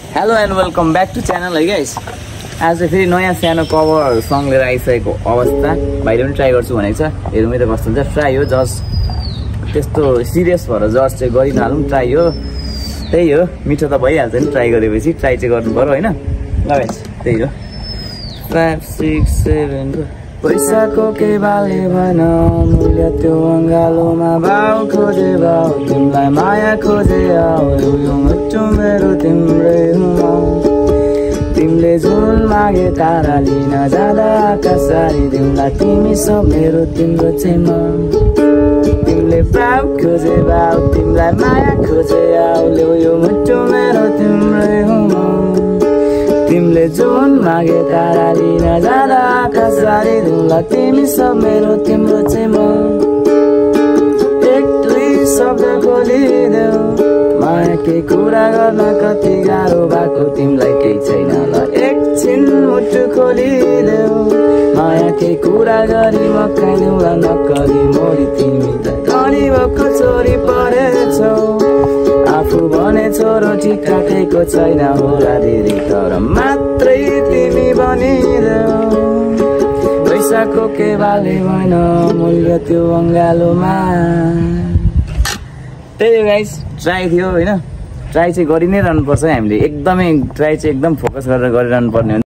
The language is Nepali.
Hello and welcome back to channel है गाइस। आज फेरि नयाँ सानो कभर सङ लिएर आइसकेको अवस्था। भाइले पनि ट्राई गर्छु भनेको छ। हेरौँ त कस्तो हुन्छ। ट्राई हो जस्ट त्यस्तो सिरियस भएर जस्ट चाहिँ गरिनहालौँ। ट्राई हो त्यही हो, मिठो त भइहाल्छ नि ट्राई गरेपछि। ट्राई चाहिँ गर्नु पर्यो होइन। ल गाइस त्यही हो। 5 6 7 पैसाको के बाले भन मूल्य त्यो अङ्गालोमा भाउ खोजे भाउ तिमीलाई माया खोजे आऊ यो मुटु मेरो तिम्रै हुँ। तिमीले जुन मागे तारा लिन जाँदा आकाश सारी दिउँला तिमी सब मेरो तिम्रो चाहिँ म। तिमीले भाउ खोजे भाउ तिमीलाई माया खोजे आऊ यो मुटु मेरो तिम्रै हुँ। तिमीले जुन मागे तारा लिन जाँदा आकाश सारी दिउँला तिमी सब मेरो तिम्रो चाहिँ म। एक दुई शब्द बोलिदेऊ माया के कुरा गर्न कति गाह्रो भएको तिमीलाई केही छैन ल। एकछिन मुटु खोलिदेऊ माया के कुरा गरी मक्काइदेऊला नक्कली मोरी तिमी त धनी भएको छोरी परेछौ। आफू भने छोरो ठिक काटेको छैन होला दिदी तर मात्रै तिमी भनिदेऊ। पैसाको के बाले भन मूल्य त्यो अङ्गालोमा। त्यही हो गाइस, ट्राई थियो होइन। ट्राई चाहिँ गरि नै रहनुपर्छ हामीले। एकदमै ट्राई चाहिँ एकदम फोकस गरेर गरिरहनु पर्ने हो।